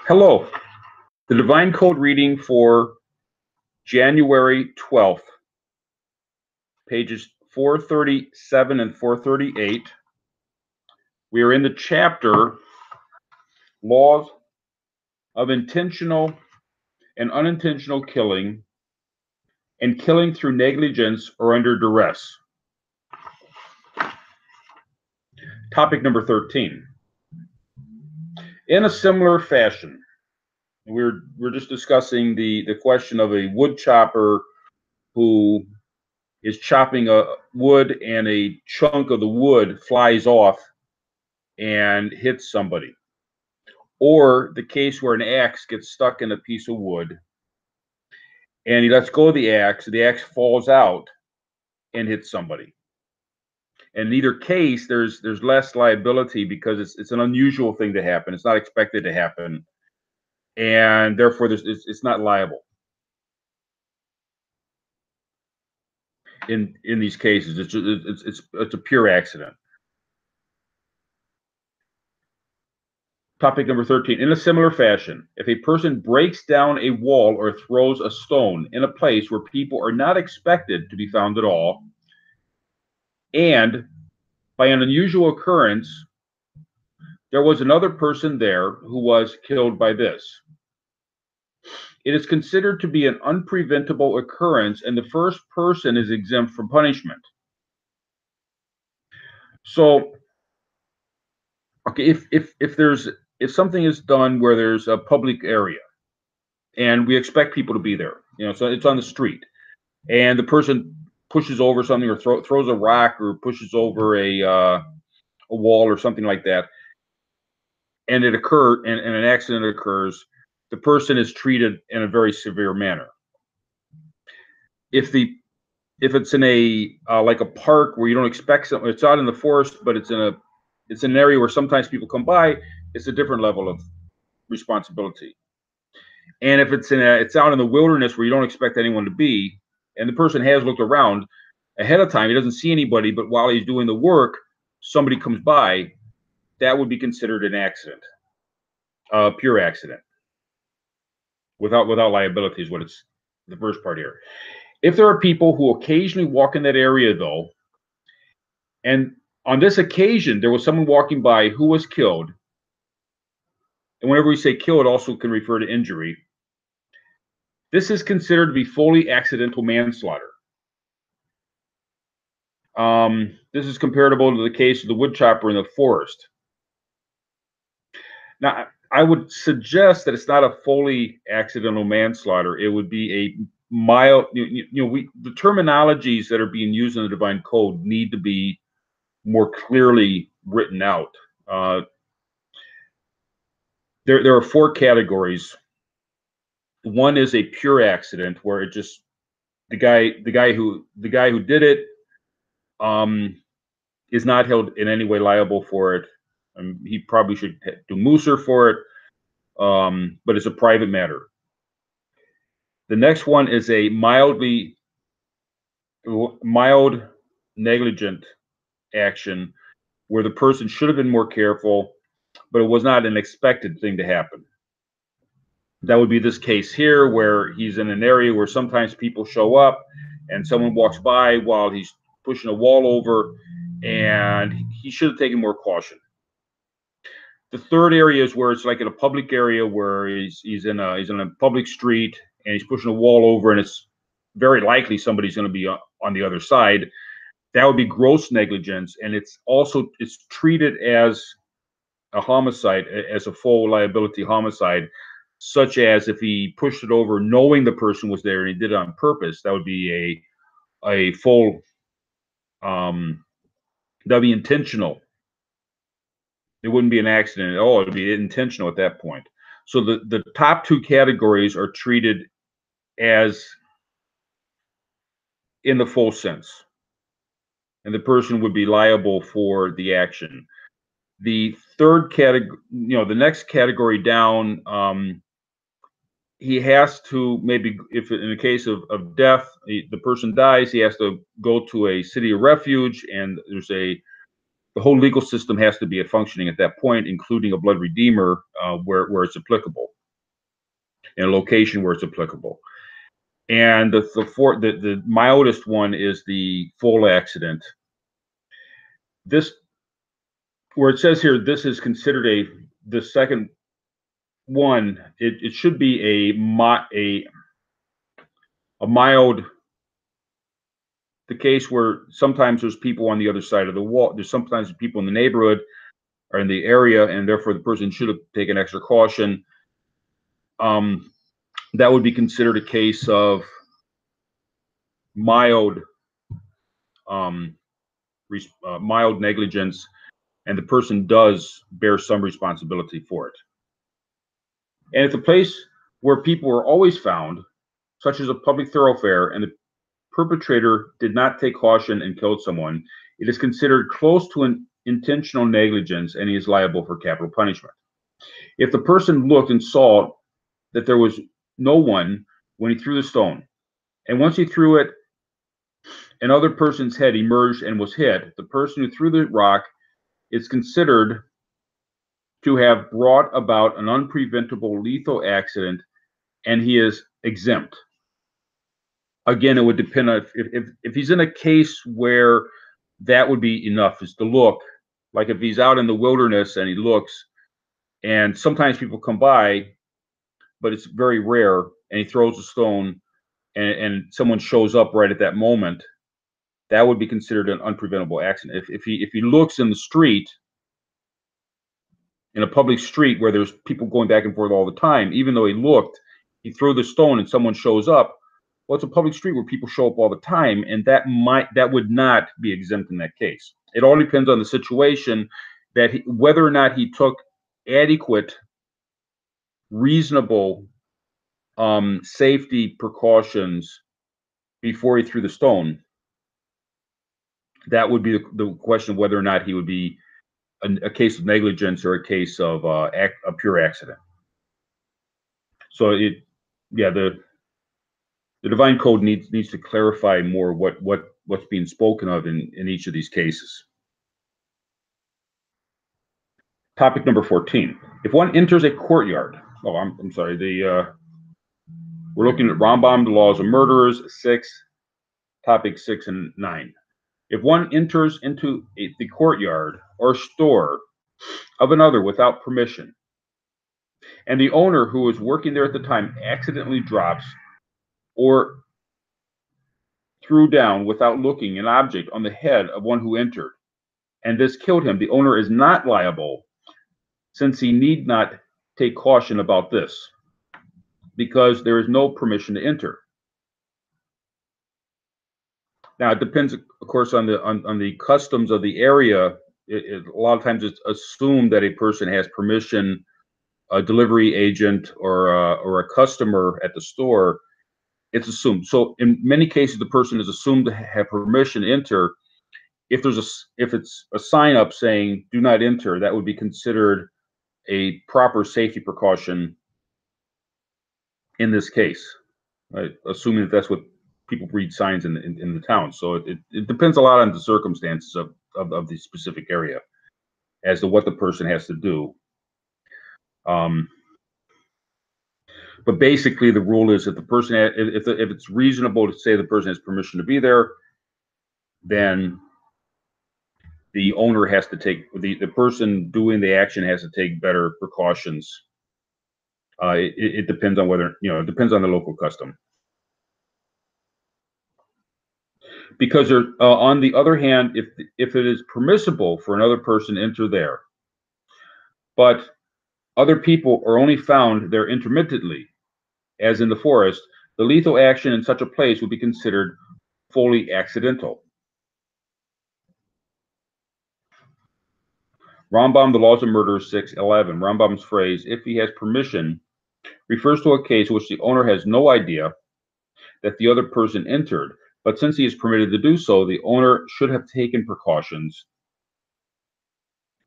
Hello. The Divine Code reading for January 12th, pages 437 and 438. We are in the chapter Laws of Intentional and Unintentional Killing and Killing Through Negligence or Under Duress. Topic number 13. In a similar fashion, we're just discussing the question of a wood chopper who is chopping a wood and a chunk of the wood flies off and hits somebody. Or the case where an axe gets stuck in a piece of wood and he lets go of the axe falls out and hits somebody. In either case, there's less liability because it's an unusual thing to happen. It's not expected to happen, and therefore it's not liable. In these cases, it's a pure accident. Topic number 13. In a similar fashion, if a person breaks down a wall or throws a stone in a place where people are not expected to be found at all, and by an unusual occurrence, there was another person there who was killed by this, it is considered to be an unpreventable occurrence, and the first person is exempt from punishment. So, okay, if something is done where there's a public area, and we expect people to be there, so it's on the street, and the person pushes over something or throws a rock or pushes over a wall or something like that, and it occurred, and an accident occurs, the person is treated in a very severe manner. If it's in a like a park where you don't expect something, it's out in the forest, but it's an area where sometimes people come by, it's a different level of responsibility. And if it's out in the wilderness where you don't expect anyone to be, and the person has looked around ahead of time, he doesn't see anybody, but while he's doing the work, somebody comes by, that would be considered an accident, pure accident, without liability is what it's the first part here. If there are people who occasionally walk in that area, though, and on this occasion there was someone walking by who was killed, and whenever we say kill, it also can refer to injury, this is considered to be fully accidental manslaughter. This is comparable to the case of the woodchopper in the forest. Now, I would suggest that it's not a fully accidental manslaughter. It would be a mild, the terminologies that are being used in the Divine Code need to be more clearly written out. There are four categories. One is a pure accident where it just the guy who did it is not held in any way liable for it. He probably should do Mooser for it, but it's a private matter. The next one is a mild negligent action where the person should have been more careful, but it was not an expected thing to happen. That would be this case here, where he's in an area where sometimes people show up and someone walks by while he's pushing a wall over, and he should have taken more caution. The third area is where it's like in a public area where he's in a public street and he's pushing a wall over, and it's very likely somebody's going to be on the other side. That would be gross negligence, and it's treated as a homicide, as a full liability homicide, such as if he pushed it over knowing the person was there and he did it on purpose, that would be a full that'd be intentional. It wouldn't be an accident at all. It would be intentional at that point. So the top two categories are treated as in the full sense, and the person would be liable for the action. The third category, the next category down, he has to, maybe if in the case of death, the person dies, he has to go to a city of refuge, and there's a the whole legal system has to be functioning at that point, including a blood redeemer where it's applicable, in a location where it's applicable. And the mildest one is the full accident. This, where it says here, this is considered the second one. It should be a mild. The case where sometimes there's people on the other side of the wall. There's sometimes people in the neighborhood or in the area, and therefore the person should have taken extra caution. That would be considered a case of mild mild negligence, and the person does bear some responsibility for it. And if the place where people were always found, such as a public thoroughfare, and the perpetrator did not take caution and killed someone, it is considered close to an intentional negligence, and he is liable for capital punishment. If the person looked and saw that there was no one when he threw the stone, and once he threw it, another person's head emerged and was hit, the person who threw the rock is considered to have brought about an unpreventable lethal accident, and he is exempt. Again, it would depend on if he's in a case where that would be enough, is to look. Like if he's out in the wilderness and he looks, and sometimes people come by, but it's very rare, and he throws a stone, and someone shows up right at that moment, that would be considered an unpreventable accident. If he looks in the street, in a public street where there's people going back and forth all the time, even though he looked, he threw the stone and someone shows up. Well, it's a public street where people show up all the time, and that would not be exempt in that case. It all depends on the situation, whether or not he took adequate, reasonable safety precautions before he threw the stone. That would be the question of whether or not he would be a case of negligence or a case of a pure accident. So the divine code needs to clarify more what's being spoken of in each of these cases. Topic number 14. If one enters a courtyard, I'm sorry, we're looking at Rambam, the laws of murderers, 6, topic 6 and 9. If one enters into the courtyard or store of another without permission, and the owner who was working there at the time accidentally drops or threw down without looking an object on the head of one who entered, and this killed him, the owner is not liable, since he need not take caution about this, because there is no permission to enter. Now, it depends, of course, on the customs of the area. A lot of times it's assumed that a person has permission, a delivery agent or a customer at the store. It's assumed. So in many cases, the person is assumed to have permission to enter. If it's a sign up saying "Do not enter," that would be considered a proper safety precaution in this case, right? Assuming that that's what people read signs in the town. So it depends a lot on the circumstances of the specific area as to what the person has to do. But basically, the rule is that the person, if it's reasonable to say the person has permission to be there, then the owner has to take, the person doing the action has to take better precautions. It depends on whether, it depends on the local custom. Because there, on the other hand, if it is permissible for another person to enter there, but other people are only found there intermittently, as in the forest, the lethal action in such a place would be considered fully accidental. Rambam, the laws of murder, 6:11. Rambam's phrase, "if he has permission," refers to a case in which the owner has no idea that the other person entered, but since he is permitted to do so, the owner should have taken precautions.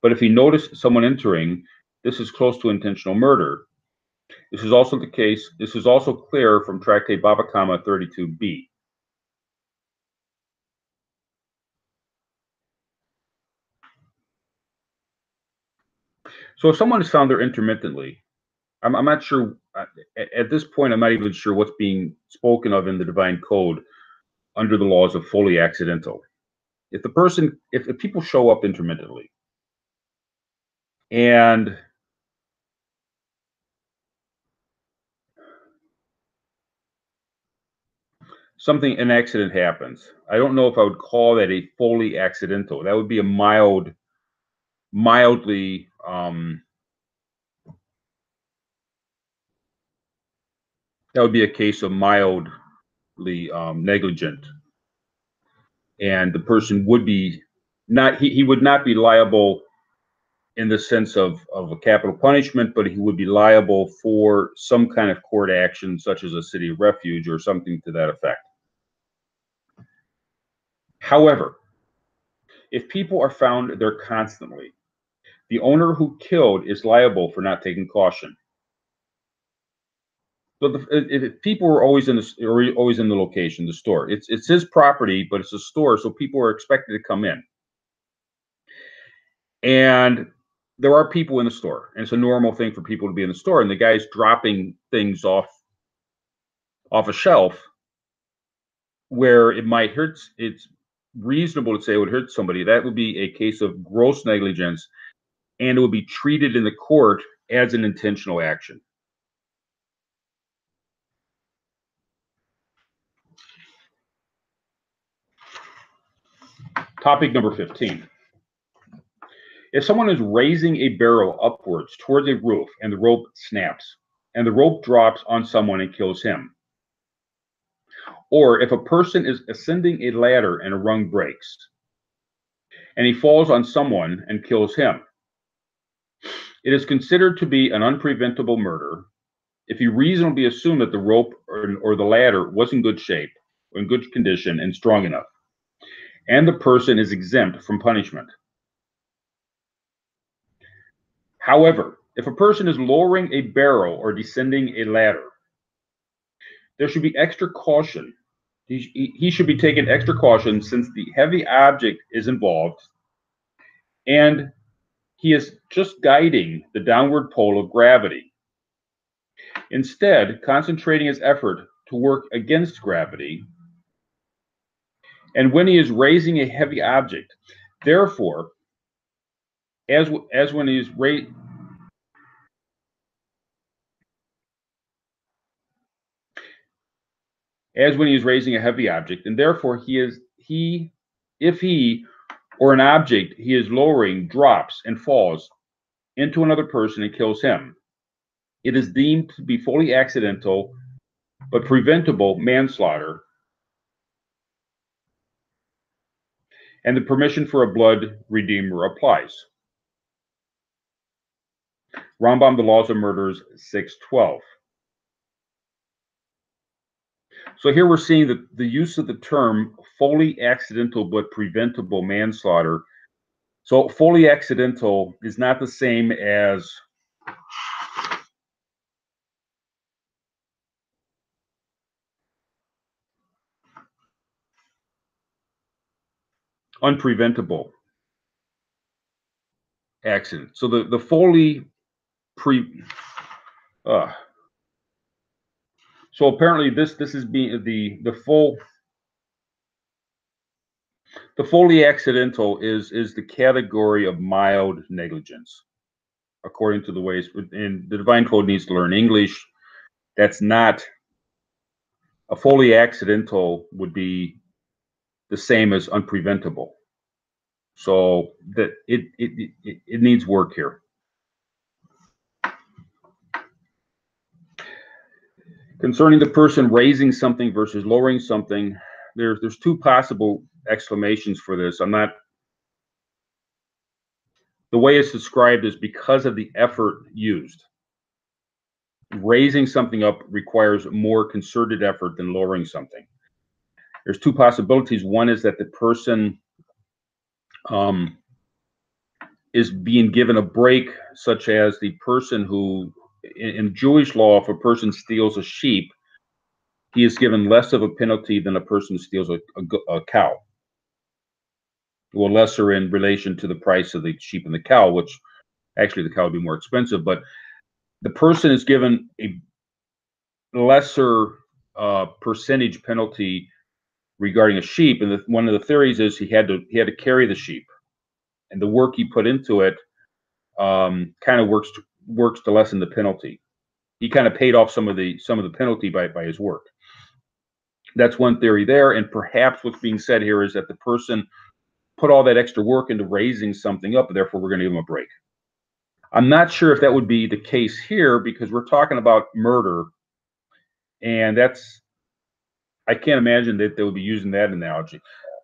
But if he noticed someone entering, this is close to intentional murder. This is also the case. This is also clear from Tractate Baba Kama 32b. So if someone is found there intermittently, I'm not sure at this point. I'm not even sure what's being spoken of in the divine code under the laws of fully accidental. If people show up intermittently and an accident happens, I don't know if I would call that a fully accidental. That would be a mildly, that would be a case of mildly negligent, and the person would be not he would not be liable in the sense of a capital punishment, but he would be liable for some kind of court action, such as a city of refuge or something to that effect. However, if people are found there constantly, the owner who killed is liable for not taking caution. So if people are always in the location, the store, it's his property, but it's a store, so people are expected to come in. And there are people in the store, and it's a normal thing for people to be in the store, and the guy's dropping things off a shelf where it might hurt. It's reasonable to say it would hurt somebody. That would be a case of gross negligence, and it would be treated in the court as an intentional action. Topic number 15. If someone is raising a barrel upwards towards a roof and the rope snaps, and the rope drops on someone and kills him, or if a person is ascending a ladder and a rung breaks, and he falls on someone and kills him, it is considered to be an unpreventable murder if you reasonably assume that the rope or the ladder was in good shape, or in good condition, and strong enough, and the person is exempt from punishment. However, if a person is lowering a barrel or descending a ladder, there should be extra caution. He should be taken extra caution since the heavy object is involved and he is just guiding the downward pull of gravity. Instead, concentrating his effort to work against gravity, and when he is raising a heavy object, therefore, as when he is raising a heavy object, and therefore if he or an object he is lowering drops and falls into another person and kills him, it is deemed to be fully accidental but preventable manslaughter, and the permission for a blood redeemer applies. Rambam, The Laws of Murders, 6:12. So here we're seeing the use of the term fully accidental but preventable manslaughter. So fully accidental is not the same as unpreventable accident. So the fully so apparently this is being the fully accidental is the category of mild negligence, according to the ways. And the divine code needs to learn English. That's not a fully accidental would be the same as unpreventable. So that it needs work here. Concerning the person raising something versus lowering something, there's two possible explanations for this. The way it's described is because of the effort used. Raising something up requires more concerted effort than lowering something. There's two possibilities. One is that the person is being given a break, such as the person who, in Jewish law, if a person steals a sheep, he is given less of a penalty than a person who steals a cow. Well, lesser in relation to the price of the sheep and the cow, which Actually, the cow would be more expensive, but the person is given a lesser percentage penalty regarding a sheep. And one of the theories is he had to carry the sheep, and the work he put into it kind of works to lessen the penalty. He kind of paid off some of the penalty by his work. That's one theory there, and perhaps what's being said here is that the person put all that extra work into raising something up, and therefore we're going to give him a break. I'm not sure if that would be the case here because we're talking about murder, and I can't imagine that they would be using that analogy.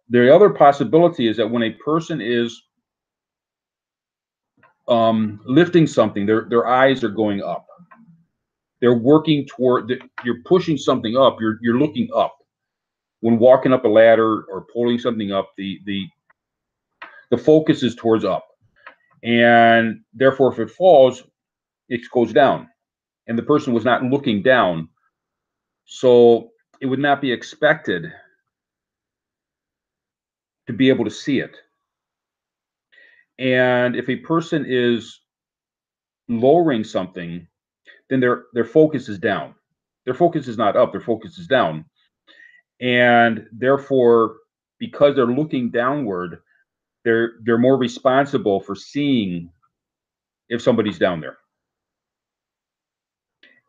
The other possibility is that when a person is lifting something, their eyes are going up. They're working you're pushing something up. You're looking up. When walking up a ladder or pulling something up, the focus is towards up, and therefore, if it falls, it goes down. And the person was not looking down, so it would not be expected to be able to see it. And if a person is lowering something, then their focus is down. Their focus is not up, their focus is down. And therefore, because they're looking downward, they're more responsible for seeing if somebody's down there.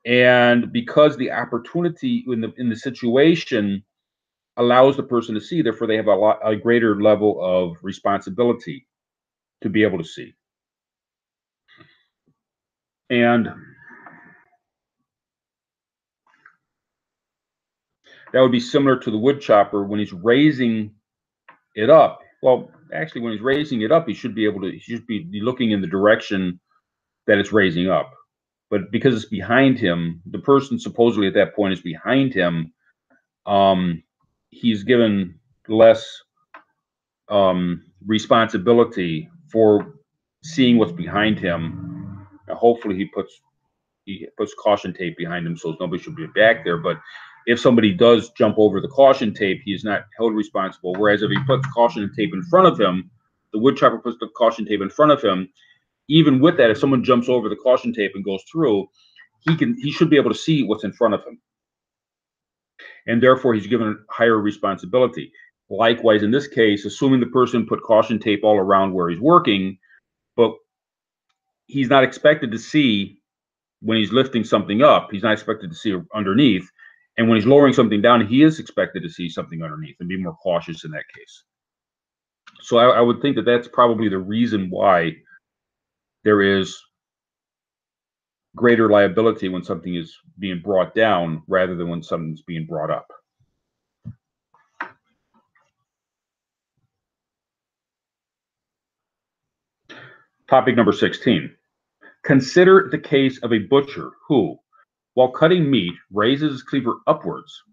And because the opportunity in the situation allows the person to see, therefore they have a greater level of responsibility to be able to see. And that would be similar to the wood chopper when he's raising it up. Well, actually, when he's raising it up, he should be looking in the direction that it's raising up. But because it's behind him, the person supposedly at that point is behind him. He's given less responsibility for seeing what's behind him. Now, hopefully, he puts caution tape behind him so nobody should be back there. But if somebody does jump over the caution tape, he is not held responsible. Whereas if he puts caution tape in front of him, the wood chopper puts the caution tape in front of him. Even with that, if someone jumps over the caution tape and goes through, he should be able to see what's in front of him, and therefore he's given higher responsibility. Likewise, in this case, assuming the person put caution tape all around where he's working, but he's not expected to see when he's lifting something up, he's not expected to see underneath. And when he's lowering something down, he is expected to see something underneath and be more cautious in that case. So I would think that that's probably the reason why there is greater liability when something is being brought down rather than when something's being brought up. Topic number 16. Consider the case of a butcher who, while cutting meat, raises his cleaver upwards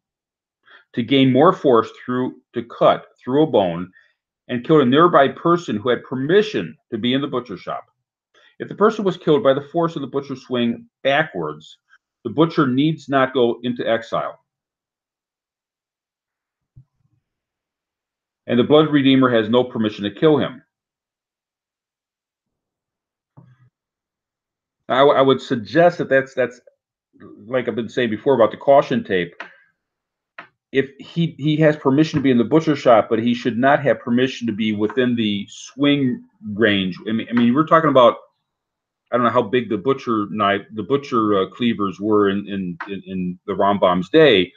to gain more force to cut through a bone and killed a nearby person who had permission to be in the butcher shop. If the person was killed by the force of the butcher's swing backwards, the butcher needs not go into exile. And the blood redeemer has no permission to kill him. I would suggest that that's like I've been saying before about the caution tape. If he has permission to be in the butcher shop, but he should not have permission to be within the swing range. I mean, we're talking about, I don't know how big the butcher cleavers were in the Rambam's day,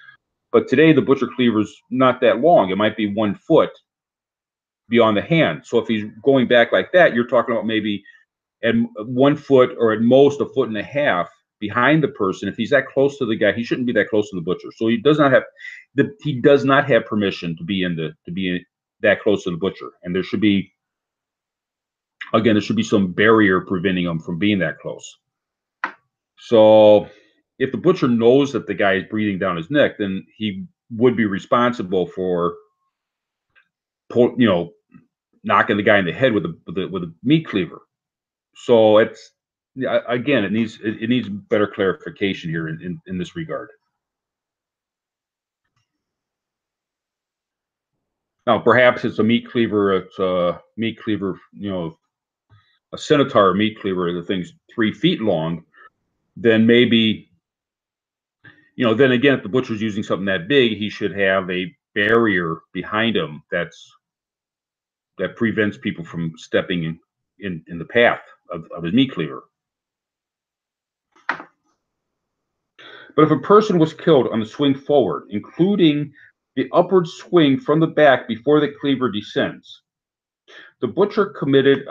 but today the butcher cleaver's not that long. It might be 1 foot beyond the hand. So if he's going back like that, you're talking about maybe at 1 foot or at most 1.5 feet behind the person. If he's that close to the guy, he shouldn't be that close to the butcher. So he does not have permission to be that close to the butcher. And there should be some barrier preventing him from being that close. So if the butcher knows that the guy is breathing down his neck, then he would be responsible for knocking the guy in the head with a meat cleaver. So it's, again, it needs better clarification here in this regard. Now, perhaps it's a meat cleaver. It's a meat cleaver, a scimitar or meat cleaver, the thing's 3 feet long, then maybe, then again, if the butcher's using something that big, he should have a barrier behind him that prevents people from stepping in the path of his meat cleaver. But if a person was killed on the swing forward, including the upward swing from the back before the cleaver descends, the butcher committed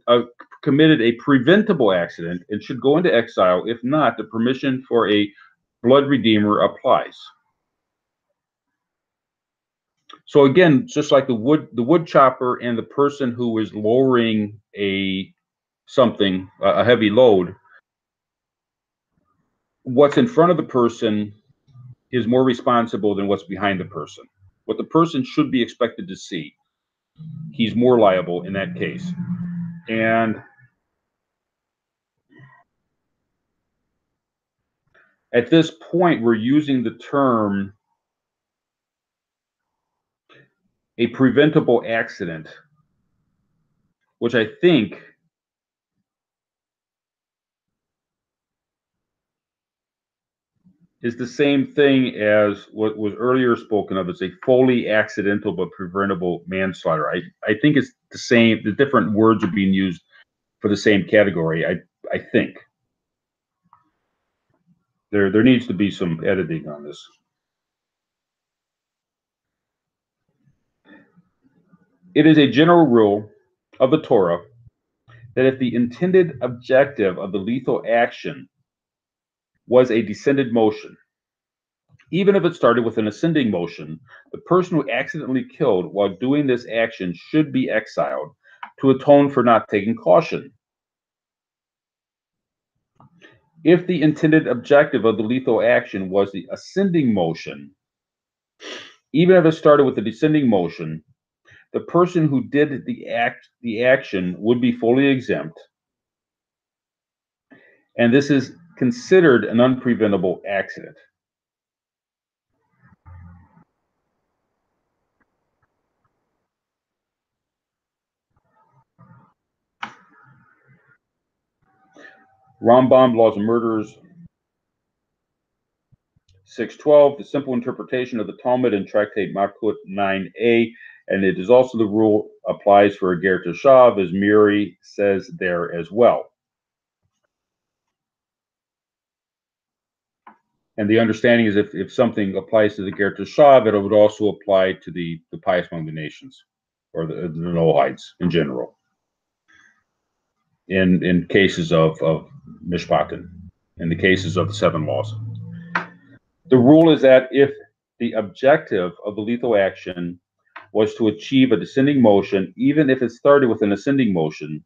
a preventable accident and should go into exile. If not, the permission for a blood redeemer applies. So again, just like the wood chopper and the person who is lowering a heavy load, what's in front of the person is more responsible than what's behind the person. What the person should be expected to see, he's more liable in that case. And at this point, we're using the term a preventable accident, which I think is the same thing as what was earlier spoken of as a fully accidental but preventable manslaughter. I think it's the same. The different words are being used for the same category. I think there needs to be some editing on this. It is a general rule of the Torah that if the intended objective of the lethal action was a descended motion, even if it started with an ascending motion, the person who accidentally killed while doing this action should be exiled to atone for not taking caution. If the intended objective of the lethal action was the ascending motion, even if it started with a descending motion, the person who did the action would be fully exempt, and this is considered an unpreventable accident. Rambam, Laws of Murders, 612, the simple interpretation of the Talmud and Tractate Makut 9a, and it is also the rule applies for a ger toshav, as Miri says there as well. And the understanding is if something applies to the ger toshav, it would also apply to the pious among the nations, or the Noahites in general, in cases of mishpatin, in the cases of the 7 laws. The rule is that if the objective of the lethal action was to achieve a descending motion, even if it started with an ascending motion,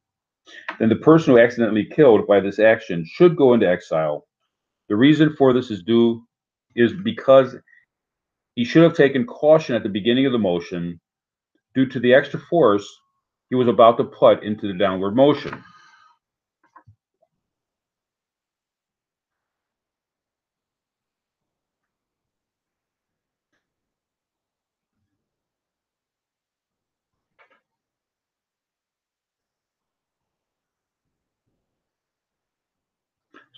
then the person who accidentally killed by this action should go into exile. The reason for this is because he should have taken caution at the beginning of the motion due to the extra force he was about to put into the downward motion.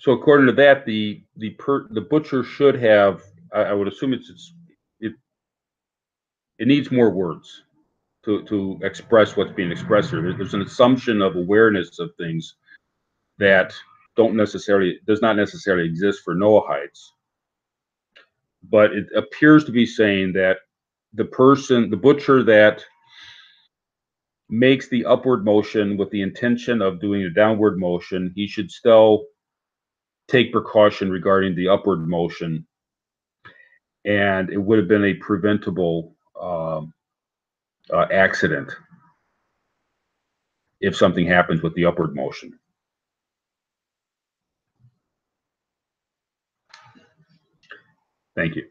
So according to that, the butcher should have. I would assume it needs more words to express what's being expressed here. There's an assumption of awareness of things that does not necessarily exist for Noahites, but it appears to be saying that the butcher that makes the upward motion with the intention of doing a downward motion, he should still take precaution regarding the upward motion, and it would have been a preventable accident if something happens with the upward motion. Thank you.